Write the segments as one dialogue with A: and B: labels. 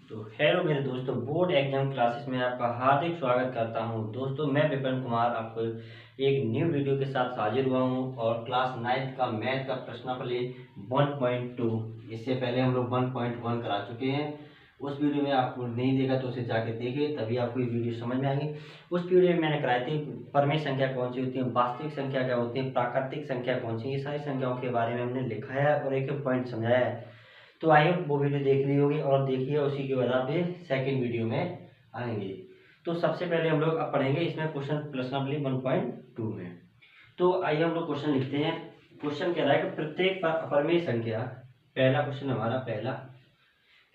A: तो हेलो मेरे दोस्तों, बोर्ड एग्जाम क्लासेस में आपका हार्दिक स्वागत करता हूं। दोस्तों मैं विपिन कुमार आपको एक न्यू वीडियो के साथ हाजिर हुआ हूं और क्लास 9th का मैथ का प्रश्नावली 1.2, इससे पहले हम लोग 1.1 करा चुके हैं। उस वीडियो में आपको नहीं देखा तो उसे जाके देखिए, तभी आपको ये वीडियो समझ में आएगी। उस वीडियो में मैंने कराई थी परमेय संख्या कौन सी होती है, वास्तविक संख्या क्या होती है, प्राकृतिक संख्या कौन सी, ये सारी संख्याओं के बारे में हमने लिखा है और एक एक पॉइंट समझाया है। तो आई होप वो वीडियो देख ली होगी और देखिए, उसी के बाद आप ये सेकेंड वीडियो में आएंगे। तो सबसे पहले हम लोग अब पढ़ेंगे इसमें क्वेश्चन प्रश्नावली 1.2 में। तो आइए हम लोग क्वेश्चन लिखते हैं। क्वेश्चन कह रहा है कि प्रत्येक अपरिमेय संख्या, पहला क्वेश्चन हमारा पहला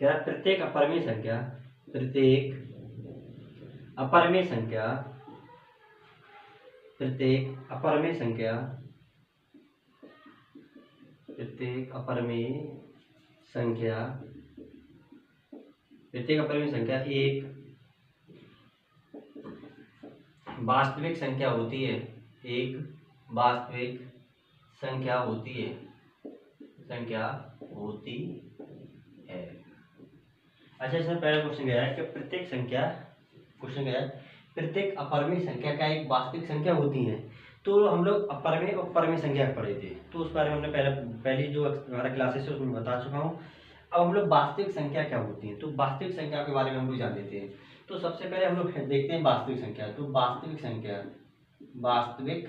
A: कह रहा है प्रत्येक अपरिमेय संख्या, प्रत्येक अपरिमेय संख्या, प्रत्येक अपरिमेय संख्या, प्रत्येक अपरिमेय संख्या, प्रत्येक अपरिमेय संख्या एक वास्तविक संख्या होती है, एक वास्तविक संख्या होती है, संख्या होती है। अच्छा, इसमें पहला क्वेश्चन गया है कि प्रत्येक संख्या, क्वेश्चन गया है प्रत्येक अपरिमेय संख्या का एक वास्तविक संख्या होती है। तो हम लोग अपरिमेय और परिमेय संख्या पढ़े थे, तो उस बारे में हमने पहली जो हमारा क्लासेस है उसमें बता चुका हूँ। अब हम लोग वास्तविक संख्या क्या होती है, तो वास्तविक संख्या के बारे में हम लोग जान लेते हैं। तो सबसे पहले हम लोग देखते हैं वास्तविक संख्या। तो वास्तविक संख्या, वास्तविक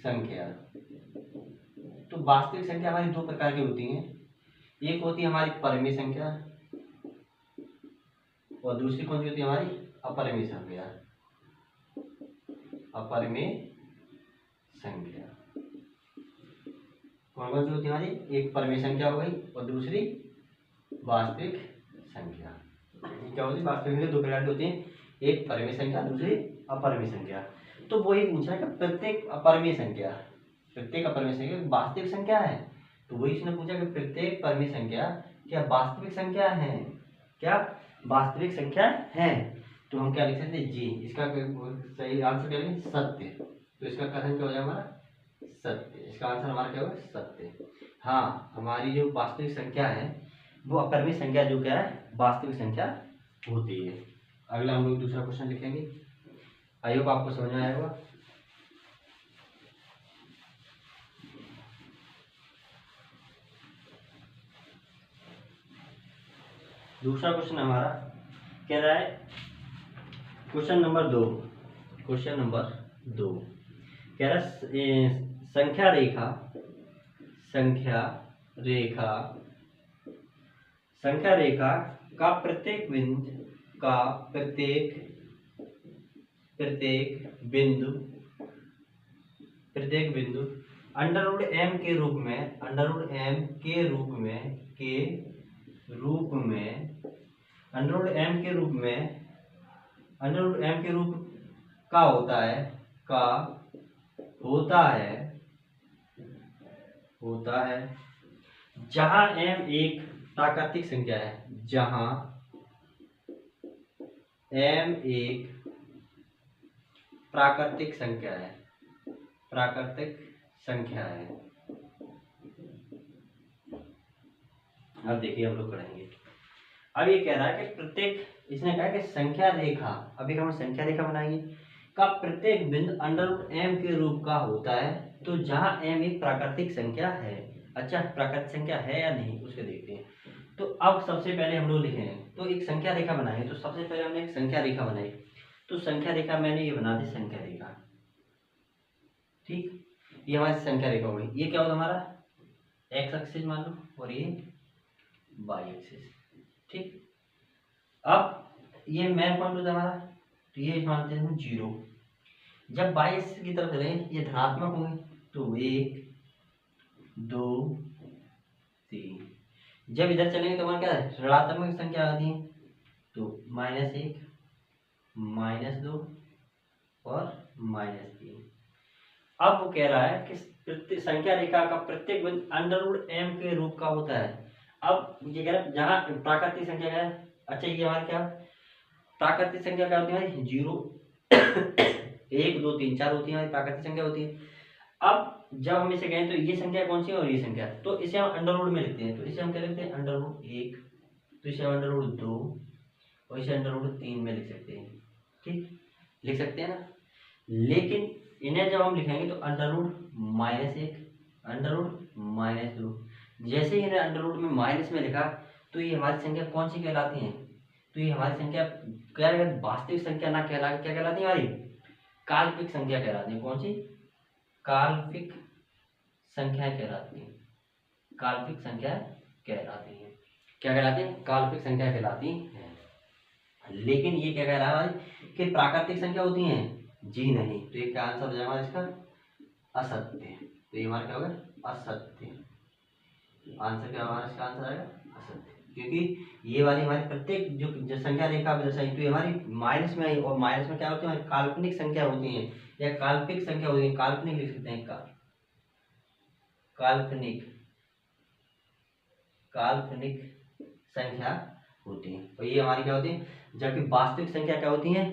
A: संख्या, तो वास्तविक संख्या हमारी दो प्रकार की होती है। एक होती है हमारी परिमेय संख्या और दूसरी कौन सी होती है हमारी अपरिमेय संख्या। अपरिमेय संख्या कौन कौन सी होती है हमारी, एक परिमेय संख्या हो गई और दूसरी वास्तविक संख्या। क्या होती है वास्तविक संख्या, दो प्रकार की होती है, एक परिमेय संख्या दूसरी अपरिमेय संख्या। तो वही पूछा है कि प्रत्येक अपरिमेय संख्या, प्रत्येक अपरिमेय संख्या वास्तविक संख्या है। तो वही इसने पूछा कि प्रत्येक परिमेय संख्या क्या वास्तविक संख्या है, क्या वास्तविक संख्या है। तो हम क्या लिख सकते हैं, जी, इसका सही आंसर क्या लिखेंगे, सत्य। तो इसका कथन क्या हो जाएगा हमारा, सत्य। इसका आंसर हमारा क्या होगा, सत्य। हाँ, हमारी जो वास्तविक संख्या है वो अपरिमेय संख्या जो क्या है वास्तविक संख्या होती है। अगला हम लोग दूसरा क्वेश्चन लिखेंगे। आई होप आपको समझ में आया होगा। दूसरा क्वेश्चन हमारा कह रहा है क्वेश्चन नंबर 2, क्वेश्चन नंबर 2 कह रहा है संख्या रेखा, संख्या रेखा, संख्या रेखा का प्रत्येक बिंदु, का प्रत्येक बिंदु, प्रत्येक बिंदु अंडर रूट एम के रूप में, अंडर रूट एम के रूप में, के रूप में, अंडर रूट एम के रूप में, अंडर रूट एम के रूप का होता है, का होता है, होता है जहां एम एक प्राकृतिक संख्या है, जहां एम एक प्राकृतिक संख्या है, प्राकृतिक संख्या है। अब देखिए हम लोग पढ़ेंगे। अब ये कह रहा है कि प्रत्येक, इसने कहा कि संख्या रेखा, अभी हम संख्या रेखा बनाएंगे, का प्रत्येक बिंदु अंडर रूट एम के रूप का होता है, तो जहां एम एक प्राकृतिक संख्या है। अच्छा, प्राकृतिक संख्या है या नहीं उसके देखते हैं। तो अब सबसे पहले हम लोग लिखेंगे, तो एक संख्या रेखा बनाएंगे। तो सबसे पहले हमने एक संख्या रेखा बनाई, तो संख्या रेखा मैंने ये बना दी, संख्या रेखा, ठीक। ये हमारी संख्या रेखा होगी। ये क्या होगा हमारा एक्स एक्सिस मान लो और ये वाई एक्सिस, ठीक। अब ये मेन पॉइंट होता है हमारा, तो ये मानते हैं 0। जब वाई एक्सिस की तरफ चलेंगे ये धनात्मक होंगे, तो 1 2 3। जब इधर चलेंगे तो हमारा क्या है, ऋणात्मक संख्या आती है, तो -1 -2 और -3। अब वो कह रहा है कि संख्या रेखा का प्रत्येक बिंदु अंडर रूट एम के रूप का होता है। अब ये कह रहा है जहाँ प्राकृतिक संख्या है, अच्छा ये हमारा क्या प्राकृतिक संख्या क्या होती है, 0 1 2 3 4 होती है हमारी प्राकृतिक संख्या होती है। अब जब हम इसे कहें तो ये संख्या कौन सी है और ये संख्या, तो इसे हम अंडर रूट में लिखते हैं। तो इसे हम क्या लिखते हैं, अंडर रूट 1 तो इसे अंडर रूट 2 और इसे अंडर रूट 3 में लिख सकते हैं। ठीक, लिख सकते हैं ना। लेकिन इन्हें जब हम लिखेंगे तो अंडर रूट -1, अंडर रूट -2, जैसे ही इन्हें अंडर रूट में माइनस में लिखा तो ये हमारी संख्या कौन सी कहलाती है? तो ये हमारी संख्या क्या कहलाती? वास्तविक संख्या ना कहला क्या कहलाती है? हमारी काल्पनिक संख्या कहलाती है। कौन सी? काल्पनिक संख्या कहलाती है। काल्पनिक संख्या कहलाती है। क्या कहलाती है? काल्पनिक संख्या कहलाती है। लेकिन ये क्या कह रहा है कि प्राकृतिक संख्या होती है? जी नहीं। तो ये क्या आंसर हो जाएगा इसका? असत्य। तो ये हमारा क्या होगा? असत्य। आंसर क्या हमारा इसका आंसर आएगा? असत्य। क्योंकि ये वाली हमारी प्रत्येक जो संख्या रेखा दर्शाई तो ये हमारी माइनस में आई, और माइनस में क्या होती है? हमारी काल्पनिक संख्या होती है या काल्पनिक संख्या होती है। काल्पनिक लिख सकते हैं, काल्पनिक काल्पनिक संख्या होती है। और ये हमारी क्या होती है? जबकि वास्तविक संख्या क्या होती है?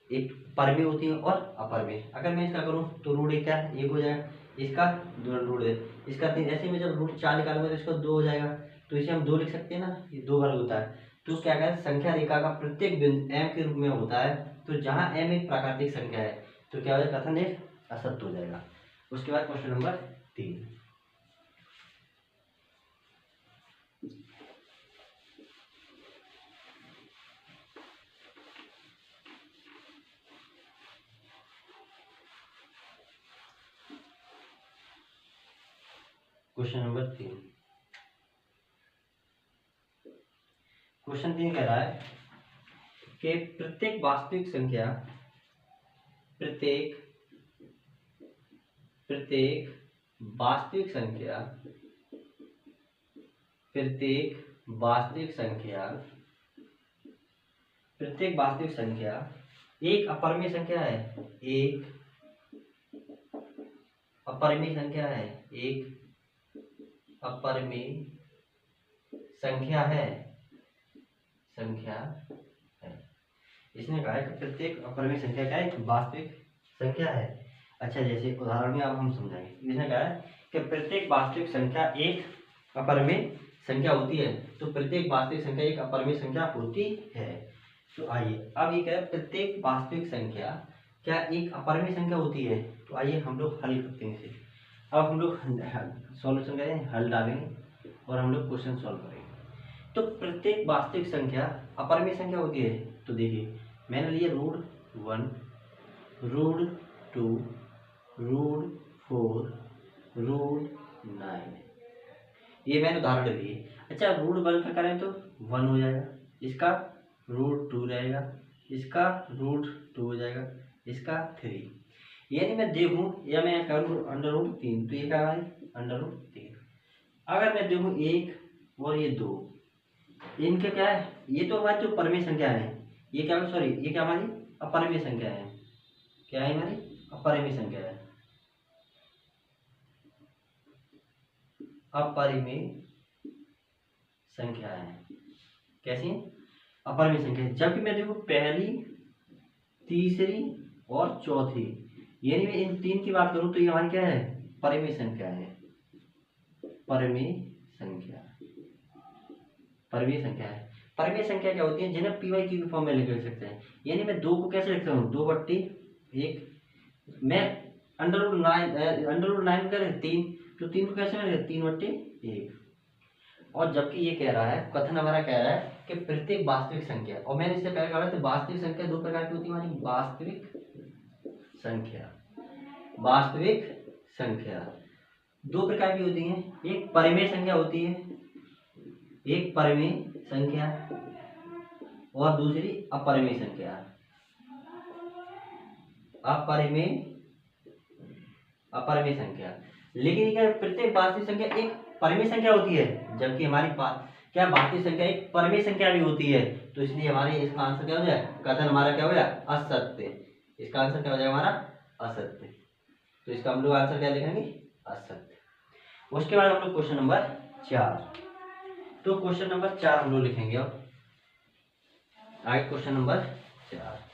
A: एक परमेय होती है और अपरमेय। अगर मैं इसका करूं तो रूट एक क्या? 1 हो जाएगा, इसका रूट है, इसका 3। ऐसे में जब रूट 4 निकालूंगा तो इसका 2 हो जाएगा, तो इसे हम 2 लिख सकते हैं ना। ये 2 वर्ग होता है। तो क्या कहते हैं? संख्या रेखा का प्रत्येक बिंदु m के रूप में होता है। तो जहां m एक प्राकृतिक संख्या है तो क्या हो जाएगा? कथन एक असत्य हो जाएगा। उसके बाद question number 3। Question number 3। Question 3 कह रहा है कि प्रत्येक वास्तविक संख्या प्रत्येक वास्तविक संख्या एक अपरिमेय संख्या है। एक अपरिमेय संख्या है। इसने कहा है कि प्रत्येक अपरिमेय संख्या का एक वास्तविक संख्या है। अच्छा, जैसे उदाहरण में अब हम समझाएंगे। इसने कहा है कि प्रत्येक वास्तविक संख्या एक अपरिमेय संख्या होती है। तो प्रत्येक वास्तविक संख्या एक अपरिमेय संख्या होती है। तो आइए अब ये कह रहा है प्रत्येक वास्तविक संख्या क्या एक अपरिमेय संख्या होती है? तो आइए हम लोग हल करते हैं इसे। अब हम लोग सॉल्यूशन करेंगे, हल डालेंगे और हम लोग क्वेश्चन सॉल्व करेंगे। तो प्रत्येक वास्तविक संख्या अपरिमेय संख्या होती है। तो देखिए मैंने लिया √1, √2, √4, √9, ये मैंने उदाहरण लिए। अच्छा, √1 का करें तो 1 हो जाएगा, इसका √2 रहेगा, इसका √2 हो जाएगा, इसका 3। यानी मैं देखूं या मैं करूं √3 तो ये क्या है? √3। अगर मैं देखूं 1 और ये 2, इनके क्या है? ये तो हमारी जो परमेय संख्या है, ये क्या है? सॉरी, ये क्या हमारी अपरिमेय संख्या है। क्या है? हमारी अपरिमेय संख्या है। अपरिमेय संख्या है। कैसी? अपरिमेय संख्या है। जबकि मैं देखो पहली, तीसरी और चौथी, यानी मैं इन 3 की बात करूं तो ये हमारी क्या है? परिमेय संख्या है। परिमेय संख्या है। परिमेय संख्या क्या होती है? जिन्हें पी वाई क्यू के फॉर्म में लिख सकते हैं। यानी मैं 2 को कैसे लिखता हूँ? 2/1। मैं अंडर रूट 9 कर 3, तो 3 को कैसे लिखा? 3/1। और जबकि ये कह रहा है, कथन हमारा कह रहा है कि प्रत्येक वास्तविक संख्या, और मैंने इससे पहले कहा था वास्तविक संख्या 2 प्रकार की होती है हमारी। वास्तविक संख्या 2 प्रकार की होती है। एक परिमेय संख्या होती है, एक परिमेय संख्या, और दूसरी अपरिमेय संख्या। अपरिमेय संख्या। लेकिन क्या प्रत्येक वास्तविक संख्या एक परिमेय संख्या होती है, जबकि हमारी क्या वास्तविक संख्या एक परिमेय संख्या भी होती है। तो इसलिए हमारे इसका आंसर क्या हो जाए? कथन हमारा क्या हो जाए? असत्य। इसका आंसर क्या हो जाएगा हमारा? असत्य। तो इसका हम लोग आंसर क्या लिखेंगे? असत्य। उसके बाद हम लोग क्वेश्चन नंबर 4। तो क्वेश्चन नंबर 4 हम लोग लिखेंगे। अब आगे question number 4।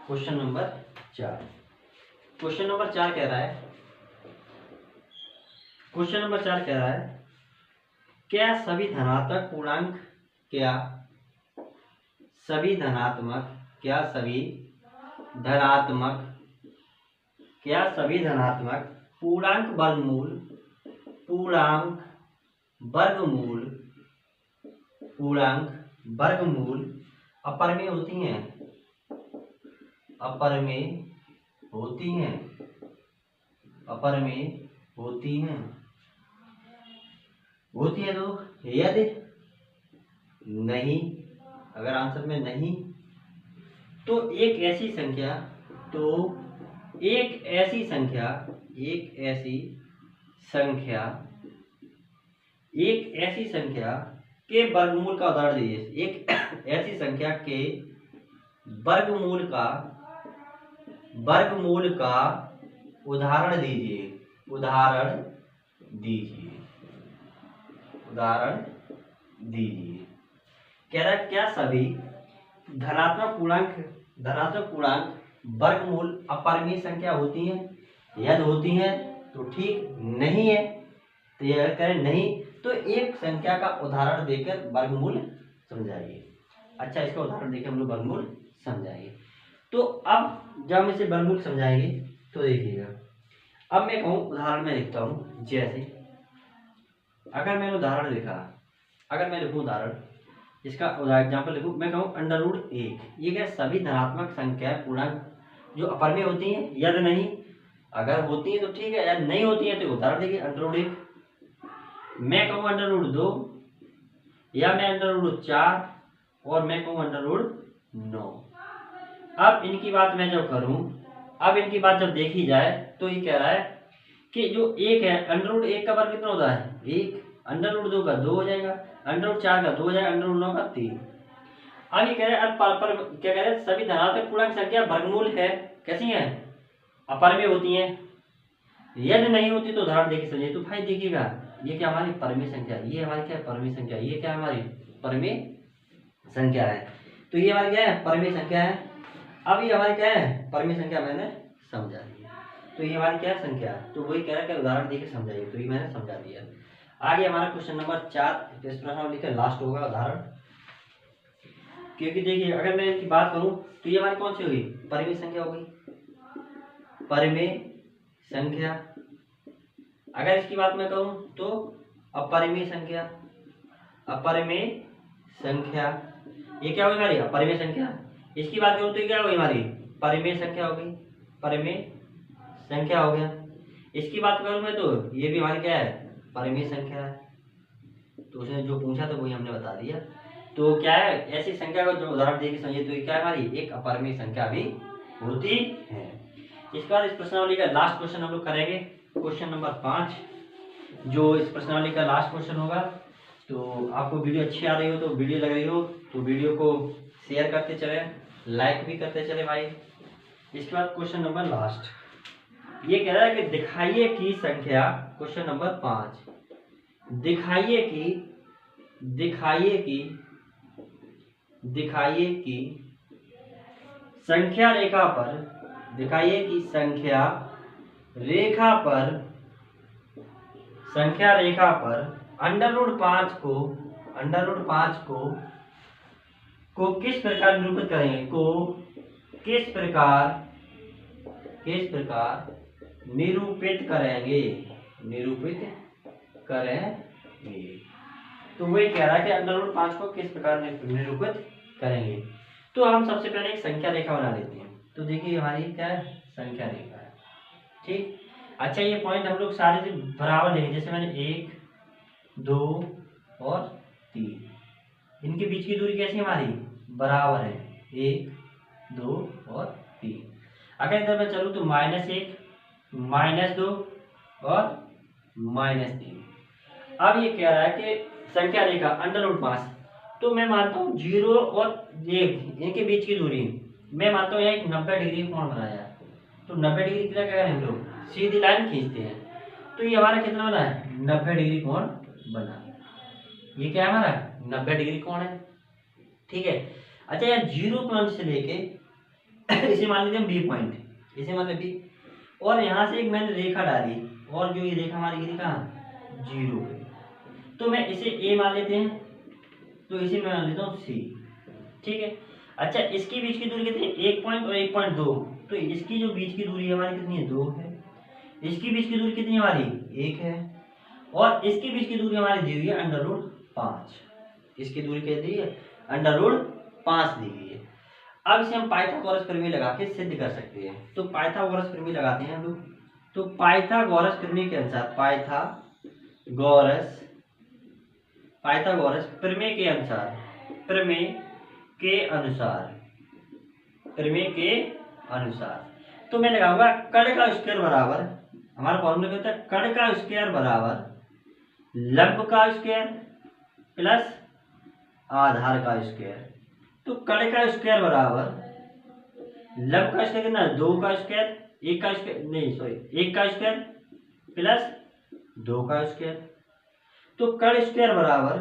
A: Question number 4 question number 4 कह रहा है, क्वेश्चन नंबर 4 कह रहा है क्या सभी धनात्मक पूर्णांक क्या सभी धनात्मक क्या सभी धनात्मक क्या सभी धनात्मक पूर्णांक वर्गमूल अपरिमेय होती हैं अपरिमेय होती हैं तो यदि नहीं, अगर आंसर में नहीं तो एक ऐसी संख्या के वर्गमूल का उदाहरण दीजिए। एक ऐसी संख्या के वर्गमूल का उदाहरण दीजिए। कह रहा है क्या सभी धनात्मक पूर्णांक वर्गमूल अपरिमेय संख्या होती हैं? यदि होती हैं तो ठीक, नहीं है तो यह करें नहीं तो एक संख्या का उदाहरण देकर वर्गमूल समझाइए। अच्छा, इसका उदाहरण देकर हम लोग वर्गमूल समझाएंगे। तो अब जब हम इसे वर्गमूल समझाएंगे तो देखिएगा, अब मैं कहूँ उदाहरण में लिखता हूँ। जैसे अगर मैंने उदाहरण लिखा, अगर मैं लिखूँ उदाहरण, इसका एग्जाम्पल लिखूँ, मैं कहूँ √1। ये क्या सभी धनात्मक संख्या पूर्णांक जो अपरिमेय होती हैं? यदि नहीं, अगर होती है तो ठीक है, यदि नहीं होती है तो उदाहरण देखिए √1। मैं कहूँ √2 या मैं √4 और मैं कहूँ √9। अब इनकी बात मैं जब करूँ, अब इनकी बात जब देखी जाए तो ये कह रहा है कि जो एक है √1 का वर्ग कितना होता है? 1, √2 का 2 हो जाएगा, √4 का 2 हो जाएगा, √9 का 3। अब ये कह रहे हैं क्या कह रहे हैं सभी धनात्मक पूर्णांक संख्या वर्गमूल है, कैसी है? अपरिमेय होती हैं। यदि नहीं होती तो उदाहरण देखिए समझिए। तो भाई देखिएगा, ये क्या हमारी परिमेय संख्या, ये हमारी क्या है परिमेय संख्या, ये क्या हमारी परिमेय संख्या है। तो ये हमारी क्या है परिमेय संख्या है। अब ये हमारी क्या है परिमेय संख्या, मैंने समझा दी। तो ये हमारी क्या संख्या, तो वही कह रहा है कि उदाहरण देके समझाइए, तो ये मैंने समझा दिया। आगे हमारा क्वेश्चन नंबर 4 इस प्रश्न में लिखा लास्ट होगा उदाहरण, क्योंकि देखिए अगर मैं इनकी बात करूं तो ये हमारी कौन सी होगी? परिमेय संख्या हो गई, परिमेय संख्या। अगर इसकी बात मैं करूं तो अपरिमेय संख्या, ये क्या होगी हमारी अपरिमेय संख्या। इसकी बात करूं तो ये क्या होगी हमारी परिमेय संख्या हो गई, परिमेय संख्या हो गया। इसकी बात करूं मैं तो ये भी हमारी क्या है परिमेय संख्या है। तो उसने जो पूछा था वही हमने बता दिया। तो क्या है ऐसी संख्या को जो उदाहरण देके समझिए तो ये क्या है हमारी एक अपरिमेय संख्या भी होती है। इसके बाद इस प्रश्नावली का लास्ट क्वेश्चन हम लोग करेंगे, क्वेश्चन नंबर 5, जो इस प्रश्नावली का लास्ट क्वेश्चन होगा। तो आपको वीडियो अच्छी आ रही हो तो वीडियो लग रही हो तो वीडियो को शेयर करते चले, लाइक भी करते चले भाई। इसके बाद क्वेश्चन नंबर लास्ट, ये कह रहा है कि दिखाइए कि संख्या, क्वेश्चन नंबर 5, दिखाइए कि संख्या रेखा पर, दिखाइए कि संख्या रेखा पर √5 को किस प्रकार निरूपित करेंगे, किस प्रकार निरूपित करेंगे। तो वही कह रहा है कि √5 को किस प्रकार निरूपित करेंगे। तो हम सबसे पहले एक संख्या रेखा बना लेते हैं। तो देखिए हमारी क्या है संख्या रेखा है, ठीक। अच्छा, ये पॉइंट हम लोग सारे से बराबर लेंगे, जैसे मैंने 1, 2 और 3, इनके बीच की दूरी कैसी हमारी बराबर है, 1, 2 और 3। अगर इधर मैं चलूँ तो -1, -2 और -3। अब ये कह रहा है कि संख्या रेखा √5, तो मैं मानता हूँ 0 और 1 इनके बीच की दूरी, मैं मानता हूँ एक 90 डिग्री कोण बनाया। तो 90 डिग्री क्या करें हम लोग सीधी लाइन खींचते हैं। तो ये हमारा कितना बना है 90 डिग्री कोण बना। ये क्या है हमारा 90 डिग्री कोण है, ठीक है। अच्छा, यार 0 पॉइंट से लेके इसे मान लीजिए हम B पॉइंट, इसे मान लीजिए B, और यहाँ से एक मैंने रेखा डाली और जो ये रेखा हमारी गिरी कहाँ 0 पे, तो मैं इसे ए मान लेते हैं, तो इसे मैं मान लेता हूँ सी। ठीक है। अच्छा इसके बीच की दूरी कितनी है 1 पॉइंट और 1.2, तो इसकी जो बीच की दूरी हमारी कितनी है 2 है, इसकी बीच की दूरी कितनी है हमारी 1 है, और इसके बीच की दूरी हमारी दी हुई है √5। इसकी दूरी क्या दी है √5 दी गई है। अब इसे हम पाइथागोरस प्रमेय लगा के सिद्ध कर सकते हैं। तो पाइथागोरस प्रमेय लगाते हैं हम लोग। तो पाइथागोरस प्रमेय के अनुसार पाइथागोरस प्रमेय के अनुसार तो मैं लगाऊंगा कण का स्क्वायर बराबर, हमारा फॉर्मूला क्या होता है कण का स्क्वायर बराबर लंब का स्क्वायर प्लस आधार का स्क्वायर। तो कण का स्क्वायर बराबर लंब का स्क्वायर कितना 2 का स्क्वायर 1 का स्क्वायर प्लस 2 का स्क्वायर। तो कण स्क्वायर बराबर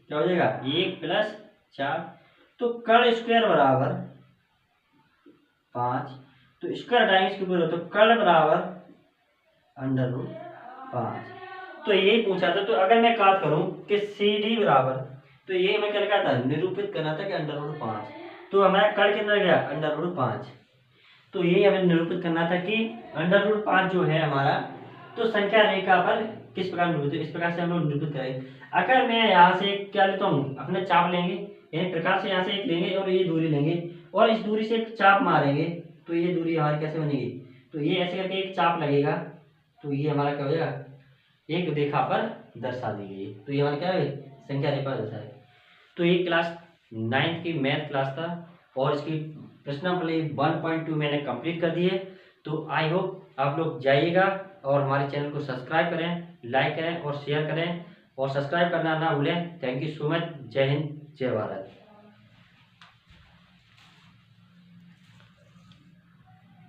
A: क्या हो जाएगा 1 प्लस 4, तो कण स्क्वायर बराबर 5, तो स्क्वायर हटाएंगे इसके ऊपर, तो कण बराबर √5। तो यही पूछा था। तो अगर मैं बात करूं कि CD बराबर, तो ये हमें क्या था निरूपित करना था कि √5, तो हमारा कण कितना गया √5, तो यही हमें निरूपित करना था कि √5 जो है हमारा, तो संख्या रेखा पर किस प्रकार निरूपित है, इस प्रकार से हम लोग निरूपित करेंगे। अगर मैं यहाँ से क्या लेता हूँ अपना चाप लेंगे, यानी प्रकार से यहाँ से एक लेंगे और ये दूरी लेंगे और इस दूरी से एक चाप मारेंगे, तो ये दूरी हमारी कैसे बनेगी, तो ये ऐसे करके एक चाप लगेगा, तो ये हमारा क्या हो जाएगा एक रेखा पर दर्शा दी गई, तो ये हमारा क्या है संख्या रेखा दर्शाए। तो ये क्लास 9th की मैथ क्लास था और इसकी प्रश्नावली 1.2 मैंने कंप्लीट कर दी है। तो आई होप आप लोग जाइएगा और हमारे चैनल को सब्सक्राइब करें, लाइक करें और शेयर करें, और सब्सक्राइब करना ना भूलें। Thank you so much. जय हिंद, जय भारत।